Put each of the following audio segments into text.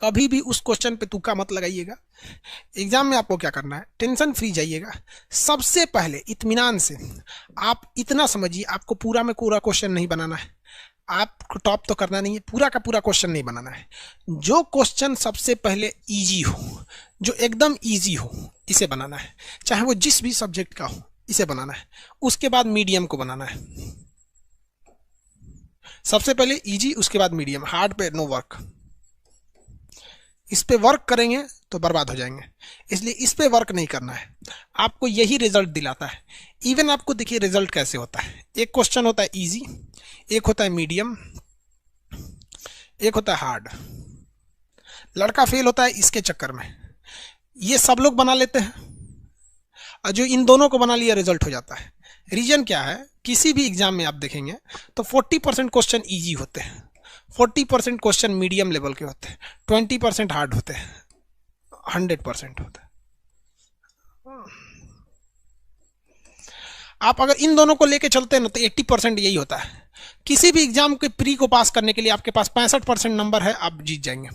कभी भी उस क्वेश्चन पे तुक्का मत लगाइएगा। एग्जाम में आपको क्या करना है, टेंशन फ्री जाइएगा। सबसे पहले इत्मीनान से आप इतना समझिए, आपको पूरा में पूरा क्वेश्चन नहीं बनाना है, आपको टॉप तो करना नहीं है, पूरा का पूरा क्वेश्चन नहीं बनाना है। जो क्वेश्चन सबसे पहले इजी हो, जो एकदम इजी हो, इसे बनाना है, चाहे वो जिस भी सब्जेक्ट का हो, इसे बनाना है। उसके बाद मीडियम को बनाना है। सबसे पहले इजी, उसके बाद मीडियम। हार्ड पे नो वर्क। इस पे वर्क करेंगे तो बर्बाद हो जाएंगे, इसलिए इस पे वर्क नहीं करना है। आपको यही रिजल्ट दिलाता है। इवन आपको देखिए रिजल्ट कैसे होता है। एक क्वेश्चन होता है इजी, एक होता है मीडियम, एक होता है हार्ड। लड़का फेल होता है इसके चक्कर में। ये सब लोग बना लेते हैं और जो इन दोनों को बना लिया रिजल्ट हो जाता है। रीजन क्या है, किसी भी एग्जाम में आप देखेंगे तो 40% क्वेश्चन इजी होते हैं, 40% क्वेश्चन मीडियम लेवल के होते हैं, 20% हार्ड होते हैं, 100% होते हैं। आप अगर इन दोनों को लेके चलते हैं ना तो 80% यही होता है। किसी भी एग्जाम के प्री को पास करने के लिए आपके पास 65% नंबर है, आप जीत जाएंगे,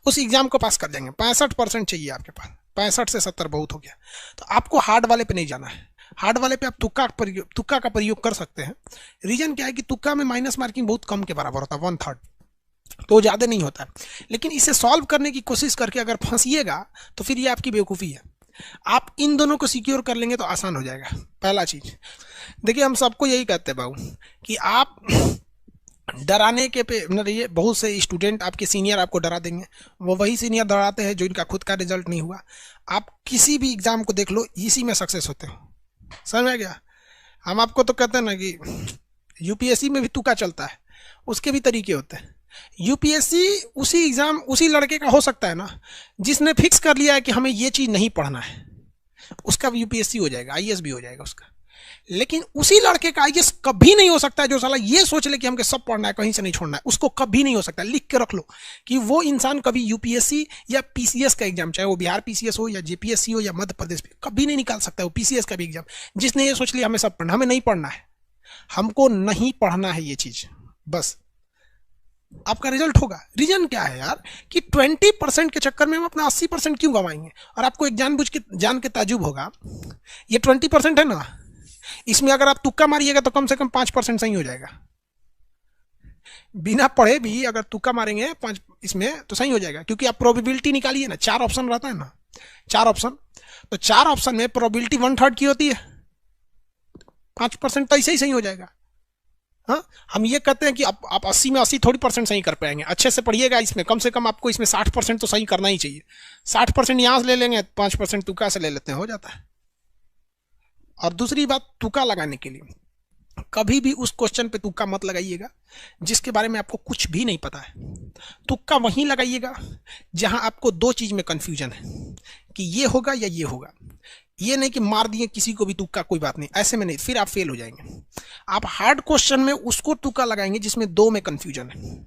उस एग्जाम को पास कर जाएंगे। 65% चाहिए आपके पास, 65 से 70 बहुत हो गया। तो आपको हार्ड वाले पे नहीं जाना है। हार्ड वाले पे आप तुक्का का प्रयोग कर सकते हैं। रीजन क्या है कि तुक्का में माइनस मार्किंग बहुत कम के बराबर होता है, 1/3, तो ज़्यादा नहीं होता है। लेकिन इसे सॉल्व करने की कोशिश करके अगर फंसिएगा तो फिर ये आपकी बेवकूफ़ी है। आप इन दोनों को सिक्योर कर लेंगे तो आसान हो जाएगा। पहला चीज़ देखिए, हम सबको यही कहते हैं बाबू कि आप डराने के पे न रहिए। बहुत से स्टूडेंट आपके सीनियर आपको डरा देंगे, वो वही सीनियर डराते हैं जो इनका खुद का रिजल्ट नहीं हुआ। आप किसी भी एग्जाम को देख लो, इसी में सक्सेस होते हो। समझ में गया? हम आपको तो कहते हैं ना कि यूपीएससी में भी तुक्का चलता है, उसके भी तरीके होते हैं। यूपीएससी उसी एग्जाम उसी लड़के का हो सकता है ना जिसने फिक्स कर लिया है कि हमें ये चीज़ नहीं पढ़ना है, उसका भी यूपीएससी हो जाएगा, आईएएस भी हो जाएगा उसका। लेकिन उसी लड़के का आईएएस कभी नहीं हो सकता है जो साला ये सोच ले कि हमको सब पढ़ना है, कहीं से नहीं छोड़ना है। उसको कभी नहीं हो सकता। लिख के रख लो कि वो इंसान कभी यूपीएससी या पीसीएस का एग्जाम, चाहे वो बिहार पीसीएस हो या जेपीएससी हो या मध्य प्रदेश, कभी नहीं निकाल सकता वो पीसीएस का भी एग्जाम। जिसने ये सोच लिया हमें सब पढ़ना, हमें नहीं पढ़ना है, हमको नहीं पढ़ना है ये चीज, बस आपका रिजल्ट होगा। रीजन क्या है यार कि 20% के चक्कर में हम अपना 80% क्यों गंवाएंगे? और आपको एक जान के ताजुब होगा, ये 20% है ना, इसमें अगर आप तुक्का मारिएगा तो कम से कम 5% सही हो जाएगा। बिना पढ़े भी अगर तुक्का मारेंगे 5 इसमें तो सही हो जाएगा, क्योंकि आप प्रोबेबिलिटी निकालिए ना, 4 ऑप्शन रहता है ना, 4 ऑप्शन, तो 4 ऑप्शन में प्रोबेबिलिटी 1/3 की होती है, 5% तो ऐसे ही सही हो जाएगा। हाँ, हम ये कहते हैं कि आप 80 में 80 थोड़ी % सही कर पाएंगे। अच्छे से पढ़िएगा, इसमें कम से कम आपको इसमें 60% तो सही करना ही चाहिए। 60% यहाँ से ले लेंगे, 5% तुक्का से ले लेते हैं, हो जाता है। और दूसरी बात, तुक्का लगाने के लिए कभी भी उस क्वेश्चन पे तुक्का मत लगाइएगा जिसके बारे में आपको कुछ भी नहीं पता है। तुक्का वहीं लगाइएगा जहां आपको 2 चीज में कंफ्यूजन है कि ये होगा या ये होगा। ये नहीं कि मार दिए किसी को भी तुक्का, कोई बात नहीं, ऐसे में नहीं, फिर आप फेल हो जाएंगे। आप हार्ड क्वेश्चन में उसको तुक्का लगाएंगे जिसमें 2 में कंफ्यूजन है,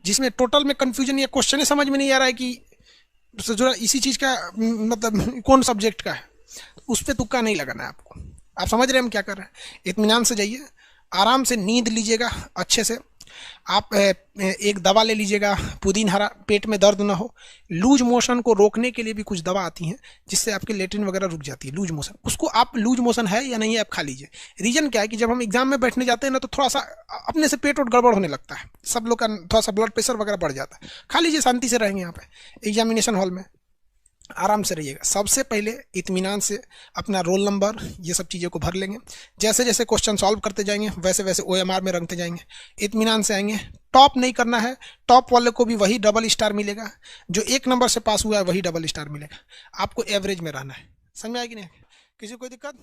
जिसमें टोटल में कंफ्यूजन या क्वेश्चन समझ में नहीं आ रहा है कि जो इसी चीज का मतलब कौन सब्जेक्ट का है, उस पर तुक्का नहीं लगाना है आपको। आप समझ रहे हैं हम क्या कर रहे हैं? इत्मीनान से जाइए, आराम से नींद लीजिएगा अच्छे से। आप एक दवा ले लीजिएगा पुदीन हरा, पेट में दर्द ना हो। लूज मोशन को रोकने के लिए भी कुछ दवा आती हैं जिससे आपके लेट्रिन वगैरह रुक जाती है, लूज मोशन। उसको आप लूज मोशन है या नहीं है आप खा लीजिए। रीजन क्या है कि जब हम एग्जाम में बैठने जाते हैं ना तो थोड़ा सा अपने से पेट और गड़बड़ होने लगता है, सब लोग का थोड़ा सा ब्लड प्रेशर वगैरह बढ़ जाता है। खा लीजिए, शांति से रहेंगे यहाँ पे एग्जामिनेशन हॉल में, आराम से रहिएगा। सबसे पहले इत्मीनान से अपना रोल नंबर ये सब चीज़ों को भर लेंगे। जैसे जैसे क्वेश्चन सॉल्व करते जाएंगे वैसे वैसे ओएमआर में रंगते जाएंगे। इत्मीनान से आएंगे। टॉप नहीं करना है, टॉप वाले को भी वही डबल स्टार मिलेगा, जो 1 नंबर से पास हुआ है वही डबल स्टार मिलेगा। आपको एवरेज में रहना है। समझ में आएगी नहीं? किसी को कोई दिक्कत?